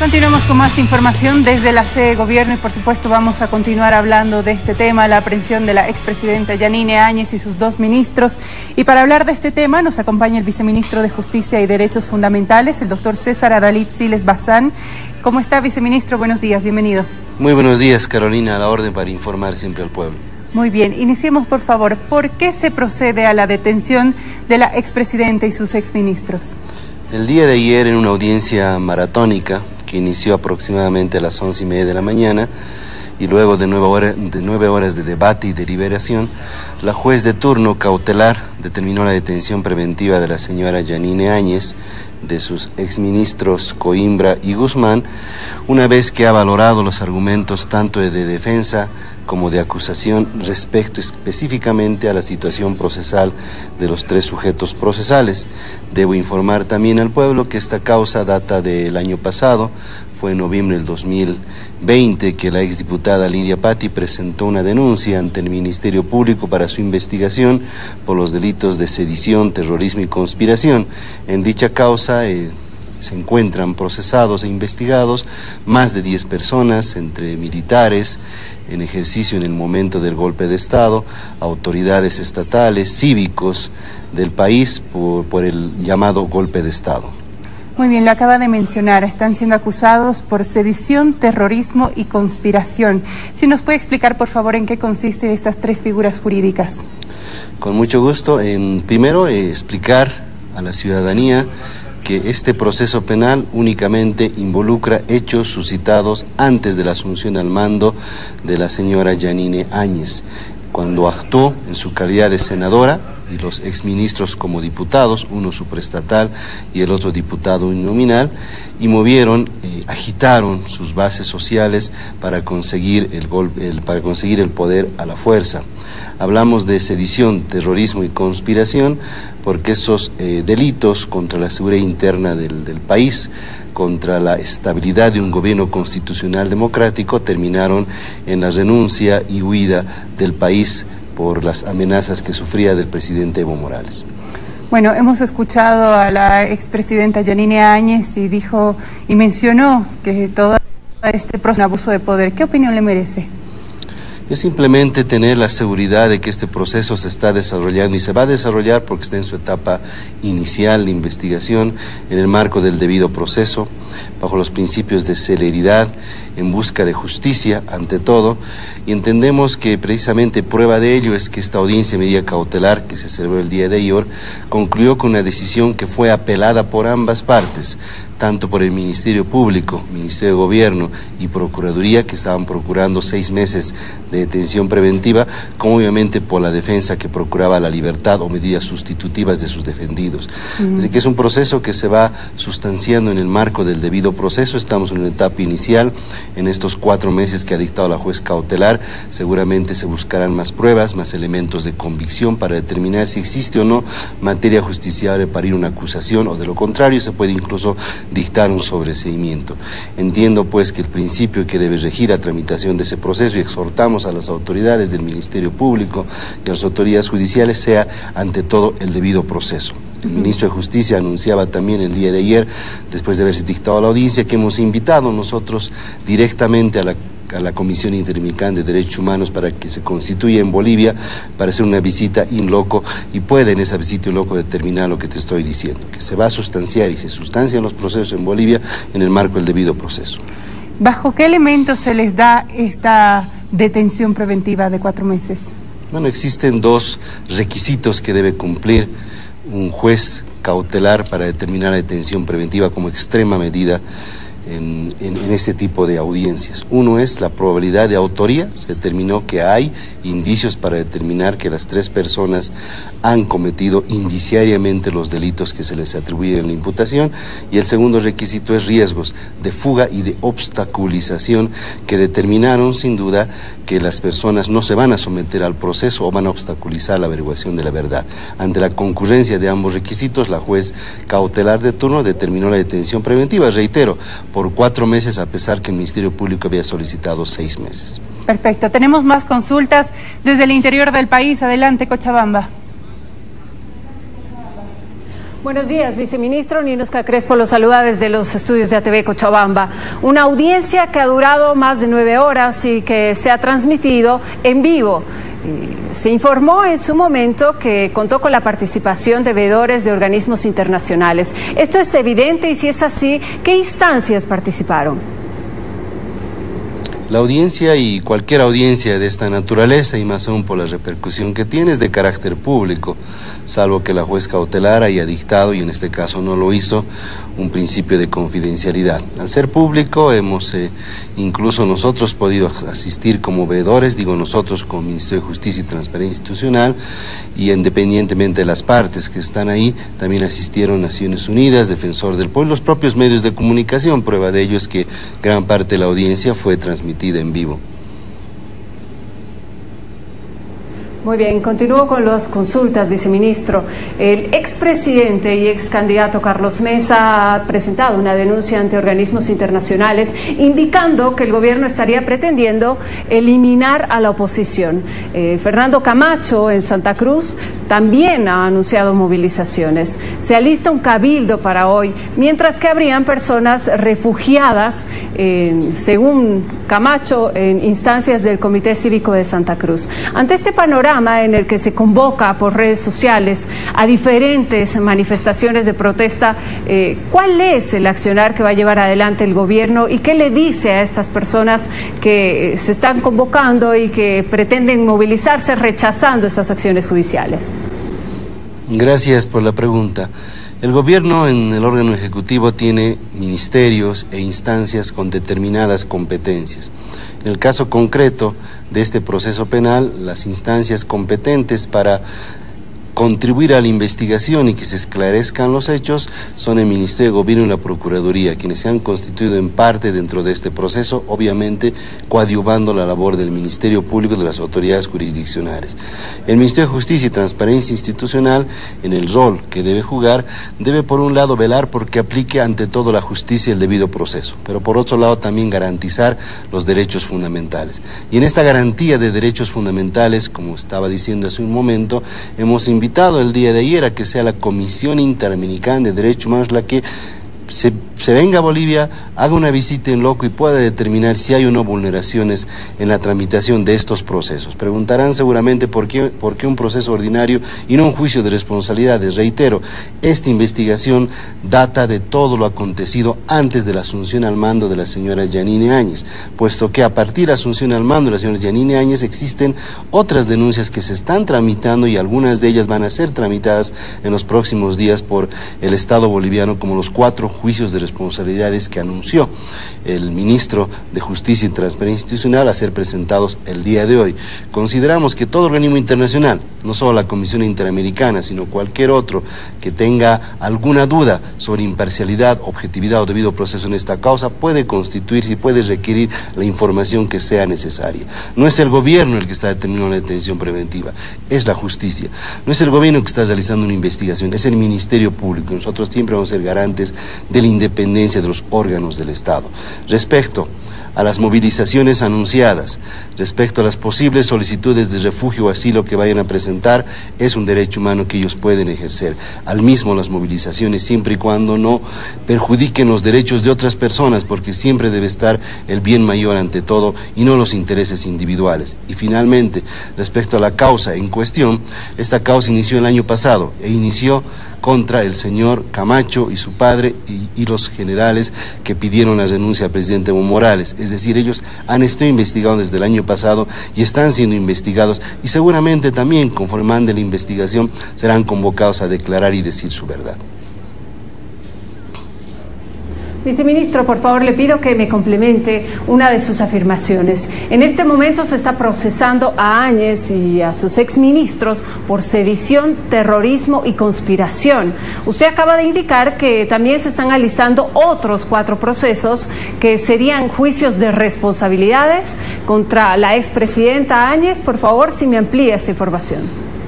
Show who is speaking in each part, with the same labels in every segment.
Speaker 1: Continuamos con más información desde la sede de gobierno y por supuesto vamos a continuar hablando de este tema, la aprehensión de la expresidenta Yanine Áñez y sus dos ministros. Y para hablar de este tema nos acompaña el viceministro de Justicia y Derechos Fundamentales, el doctor César Adalid Siles Bazán. ¿Cómo está, viceministro? Buenos días, bienvenido.
Speaker 2: Muy buenos días, Carolina, a la orden para informar siempre al pueblo.
Speaker 1: Muy bien, iniciemos por favor. ¿Por qué se procede a la detención de la expresidenta y sus exministros?
Speaker 2: El día de ayer, en una audiencia maratónica que inició aproximadamente a las 11:30 de la mañana y luego de 9 horas de debate y deliberación, la juez de turno cautelar determinó la detención preventiva de la señora Yanine Áñez, de sus exministros Coimbra y Guzmán, una vez que ha valorado los argumentos tanto de defensa como de acusación respecto específicamente a la situación procesal de los tres sujetos procesales. Debo informar también al pueblo que esta causa data del año pasado. Fue en noviembre del 2020 que la exdiputada Lidia Patti presentó una denuncia ante el Ministerio Público para su investigación por los delitos de sedición, terrorismo y conspiración. En dicha causa se encuentran procesados e investigados más de 10 personas, entre militares en ejercicio en el momento del golpe de Estado, autoridades estatales, cívicos del país por el llamado golpe de Estado.
Speaker 1: Muy bien, lo acaba de mencionar, están siendo acusados por sedición, terrorismo y conspiración. Si nos puede explicar, por favor, en qué consisten estas tres figuras jurídicas.
Speaker 2: Con mucho gusto. Primero, explicar a la ciudadanía que este proceso penal únicamente involucra hechos suscitados antes de la asunción al mando de la señora Yanine Áñez, cuando actuó en su calidad de senadora y los exministros como diputados, uno supraestatal y el otro diputado uninominal, y agitaron sus bases sociales para conseguir el poder a la fuerza. Hablamos de sedición, terrorismo y conspiración porque esos delitos contra la seguridad interna del país, contra la estabilidad de un gobierno constitucional democrático, terminaron en la renuncia y huida del país por las amenazas que sufría del presidente Evo Morales.
Speaker 1: Bueno, hemos escuchado a la expresidenta Yanine Áñez y mencionó que todo este proceso es un abuso de poder. ¿Qué opinión le merece?
Speaker 2: Yo simplemente tener la seguridad de que este proceso se está desarrollando y se va a desarrollar porque está en su etapa inicial de investigación, en el marco del debido proceso, bajo los principios de celeridad, en busca de justicia ante todo, y entendemos que precisamente prueba de ello es que esta audiencia de medida cautelar que se celebró el día de ayer concluyó con una decisión que fue apelada por ambas partes, tanto por el Ministerio Público, Ministerio de Gobierno y Procuraduría, que estaban procurando 6 meses de detención preventiva, como obviamente por la defensa que procuraba la libertad o medidas sustitutivas de sus defendidos. Así que es un proceso que se va sustanciando en el marco del debido proceso. Estamos en una etapa inicial. En estos 4 meses que ha dictado la juez cautelar, seguramente se buscarán más pruebas, más elementos de convicción para determinar si existe o no materia justiciable para ir a una acusación, o de lo contrario se puede incluso dictar un sobreseimiento. Entiendo pues que el principio que debe regir la tramitación de ese proceso, y exhortamos a las autoridades del Ministerio Público y a las autoridades judiciales, sea ante todo el debido proceso. El ministro de Justicia anunciaba también el día de ayer, después de haberse dictado la audiencia, que hemos invitado nosotros directamente a la Comisión Interamericana de Derechos Humanos para que se constituya en Bolivia para hacer una visita in loco, y puede en esa visita in loco determinar lo que te estoy diciendo, que se va a sustanciar y se sustancian los procesos en Bolivia en el marco del debido proceso.
Speaker 1: ¿Bajo qué elementos se les da esta detención preventiva de 4 meses?
Speaker 2: Bueno, existen 2 requisitos que debe cumplir un juez cautelar para determinar la detención preventiva como extrema medida en este tipo de audiencias. Uno es la probabilidad de autoría. Se determinó que hay indicios para determinar que las 3 personas han cometido indiciariamente los delitos que se les atribuyen en la imputación, y el segundo requisito es riesgos de fuga y de obstaculización que determinaron sin duda que las personas no se van a someter al proceso o van a obstaculizar la averiguación de la verdad. Ante la concurrencia de ambos requisitos, la juez cautelar de turno determinó la detención preventiva, reitero, por 4 meses, a pesar que el Ministerio Público había solicitado 6 meses.
Speaker 1: Perfecto, tenemos más consultas desde el interior del país. Adelante, Cochabamba.
Speaker 3: Buenos días, viceministro. Ninusca Crespo lo saluda desde los estudios de ATV Cochabamba. Una audiencia que ha durado más de 9 horas y que se ha transmitido en vivo. Se informó en su momento que contó con la participación de veedores de organismos internacionales. ¿Esto es evidente? Y si es así, ¿qué instancias participaron?
Speaker 2: La audiencia y cualquier audiencia de esta naturaleza, y más aún por la repercusión que tiene, es de carácter público, salvo que la juez cautelar haya dictado, y en este caso no lo hizo, un principio de confidencialidad. Al ser público, hemos incluso nosotros podido asistir como veedores, digo nosotros como Ministerio de Justicia y Transparencia Institucional, y independientemente de las partes que están ahí, también asistieron Naciones Unidas, Defensor del Pueblo, los propios medios de comunicación. Prueba de ello es que gran parte de la audiencia fue transmitida en vivo.
Speaker 3: Muy bien, continúo con las consultas, viceministro. El expresidente y excandidato Carlos Mesa ha presentado una denuncia ante organismos internacionales indicando que el gobierno estaría pretendiendo eliminar a la oposición. Fernando Camacho en Santa Cruz también ha anunciado movilizaciones. Se alista un cabildo para hoy, mientras que habrían personas refugiadas, según Camacho, en instancias del Comité Cívico de Santa Cruz. Ante este panorama en el que se convoca por redes sociales a diferentes manifestaciones de protesta, ¿cuál es el accionar que va a llevar adelante el gobierno y qué le dice a estas personas que se están convocando y que pretenden movilizarse rechazando estas acciones judiciales?
Speaker 2: Gracias por la pregunta. El gobierno en el órgano ejecutivo tiene ministerios e instancias con determinadas competencias. En el caso concreto de este proceso penal, las instancias competentes para contribuir a la investigación y que se esclarezcan los hechos son el Ministerio de Gobierno y la Procuraduría, quienes se han constituido en parte dentro de este proceso, obviamente coadyuvando la labor del Ministerio Público y de las autoridades jurisdiccionales. El Ministerio de Justicia y Transparencia Institucional, en el rol que debe jugar, debe por un lado velar porque aplique ante todo la justicia y el debido proceso, pero por otro lado también garantizar los derechos fundamentales. Y en esta garantía de derechos fundamentales, como estaba diciendo hace un momento, hemos invitado el día de ayer a que sea la Comisión Interamericana de Derechos Humanos la que se venga a Bolivia, haga una visita en loco y pueda determinar si hay o no vulneraciones en la tramitación de estos procesos. Preguntarán seguramente por qué un proceso ordinario y no un juicio de responsabilidades. Reitero, esta investigación data de todo lo acontecido antes de la asunción al mando de la señora Yanine Áñez, puesto que a partir de la asunción al mando de la señora Yanine Áñez existen otras denuncias que se están tramitando y algunas de ellas van a ser tramitadas en los próximos días por el Estado boliviano, como los 4 juicios de responsabilidades que anunció el ministro de Justicia y Transparencia Institucional a ser presentados el día de hoy. Consideramos que todo organismo internacional, no solo la Comisión Interamericana, sino cualquier otro que tenga alguna duda sobre imparcialidad, objetividad o debido proceso en esta causa, puede constituirse y puede requerir la información que sea necesaria. No es el gobierno el que está determinando la detención preventiva, es la justicia. No es el gobierno que está realizando una investigación, es el Ministerio Público. Nosotros siempre vamos a ser garantes de la independencia de los órganos del Estado. Respecto a las movilizaciones anunciadas, respecto a las posibles solicitudes de refugio o asilo que vayan a presentar, es un derecho humano que ellos pueden ejercer. Al mismo las movilizaciones, siempre y cuando no perjudiquen los derechos de otras personas, porque siempre debe estar el bien mayor ante todo y no los intereses individuales. Y finalmente, respecto a la causa en cuestión, esta causa inició el año pasado e inició contra el señor Camacho y su padre y los generales que pidieron la renuncia al presidente Evo Morales. Es decir, ellos han estado investigando desde el año pasado y están siendo investigados y seguramente también, conforme mande la investigación, serán convocados a declarar y decir su verdad.
Speaker 3: Viceministro, por favor, le pido que me complemente una de sus afirmaciones. En este momento se está procesando a Áñez y a sus exministros por sedición, terrorismo y conspiración. Usted acaba de indicar que también se están alistando otros 4 procesos que serían juicios de responsabilidades contra la expresidenta Áñez. Por favor, si me amplía esta información.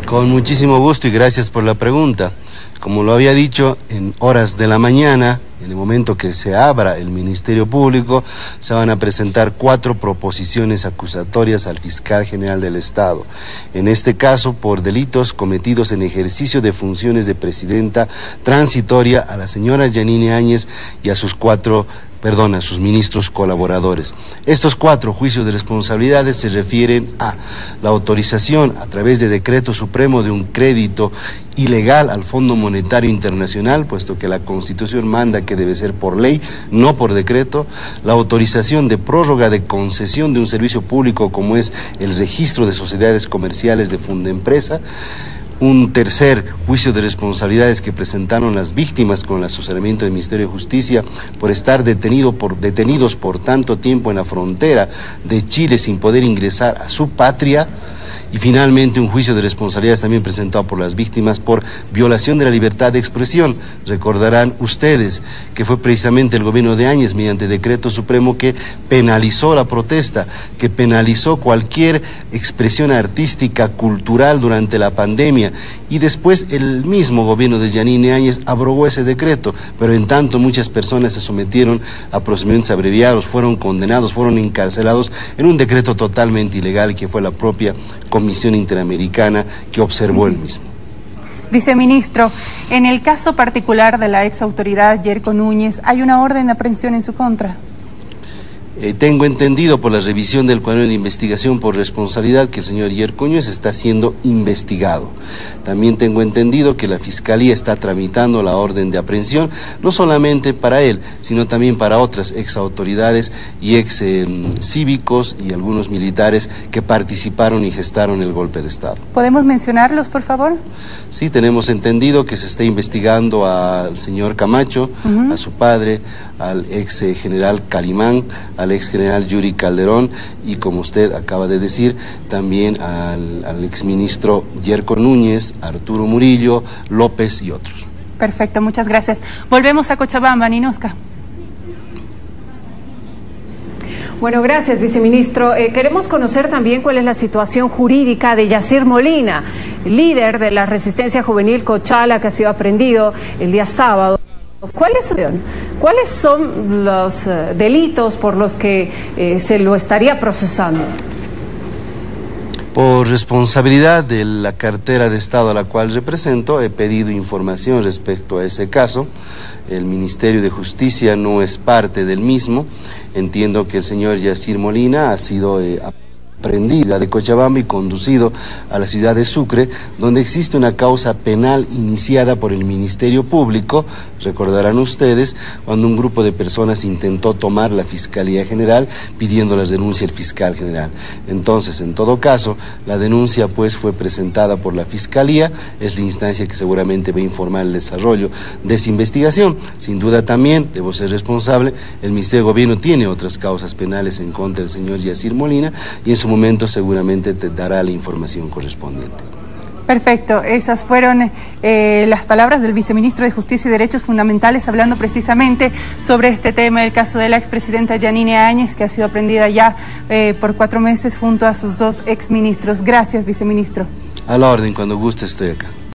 Speaker 2: Con muchísimo gusto y gracias por la pregunta. Como lo había dicho, en horas de la mañana en el momento que se abra el Ministerio Público, se van a presentar 4 proposiciones acusatorias al fiscal general del Estado. En este caso, por delitos cometidos en ejercicio de funciones de presidenta transitoria a la señora Yanine Áñez y a sus ministros colaboradores. Estos 4 juicios de responsabilidades se refieren a la autorización a través de decreto supremo de un crédito ilegal al Fondo Monetario Internacional, puesto que la Constitución manda que debe ser por ley, no por decreto, la autorización de prórroga de concesión de un servicio público como es el registro de sociedades comerciales de Fundempresa, un tercer juicio de responsabilidades que presentaron las víctimas con el asesoramiento del Ministerio de Justicia por estar detenidos por tanto tiempo en la frontera de Chile sin poder ingresar a su patria. Y finalmente un juicio de responsabilidades también presentado por las víctimas por violación de la libertad de expresión. Recordarán ustedes que fue precisamente el gobierno de Áñez, mediante decreto supremo, que penalizó la protesta, que penalizó cualquier expresión artística, cultural durante la pandemia, y después el mismo gobierno de Yanine Áñez abrogó ese decreto, pero en tanto muchas personas se sometieron a procedimientos abreviados, fueron condenados, fueron encarcelados en un decreto totalmente ilegal que fue la propia Comisión Interamericana que observó el mismo.
Speaker 1: Viceministro, en el caso particular de la ex autoridad Yerko Núñez, ¿hay una orden de aprehensión en su contra?
Speaker 2: Tengo entendido por la revisión del cuaderno de investigación por responsabilidad que el señor Yerko Núñez está siendo investigado. También tengo entendido que la Fiscalía está tramitando la orden de aprehensión, no solamente para él, sino también para otras ex autoridades y ex cívicos y algunos militares que participaron y gestaron el golpe de Estado.
Speaker 1: ¿Podemos mencionarlos, por favor?
Speaker 2: Sí, tenemos entendido que se está investigando al señor Camacho, a su padre, al ex general Calimán, al ex general Yuri Calderón y, como usted acaba de decir, también al ex ministro Yerko Núñez, Arturo Murillo, López y otros.
Speaker 1: Perfecto, muchas gracias. Volvemos a Cochabamba, Ninosca.
Speaker 3: Bueno, gracias, viceministro. Queremos conocer también cuál es la situación jurídica de Yacir Molina, líder de la resistencia juvenil Cochala, que ha sido aprehendido el día sábado. ¿Cuáles son los delitos por los que se lo estaría procesando?
Speaker 2: Por responsabilidad de la cartera de Estado a la cual represento, he pedido información respecto a ese caso. El Ministerio de Justicia no es parte del mismo. Entiendo que el señor Yacir Molina ha sido aprendido de Cochabamba y conducido a la ciudad de Sucre, donde existe una causa penal iniciada por el Ministerio Público, recordarán ustedes, cuando un grupo de personas intentó tomar la Fiscalía General pidiendo la denuncia del fiscal general. Entonces, en todo caso, la denuncia pues fue presentada por la Fiscalía, es la instancia que seguramente va a informar el desarrollo de esa investigación. Sin duda también, debo ser responsable, el Ministerio de Gobierno tiene otras causas penales en contra del señor Yacir Molina y en su momento seguramente te dará la información correspondiente.
Speaker 1: Perfecto, esas fueron las palabras del viceministro de Justicia y Derechos Fundamentales hablando precisamente sobre este tema, el caso de la expresidenta Yanine Áñez, que ha sido aprehendida ya por 4 meses junto a sus 2 exministros. Gracias, viceministro.
Speaker 2: A la orden, cuando guste estoy acá.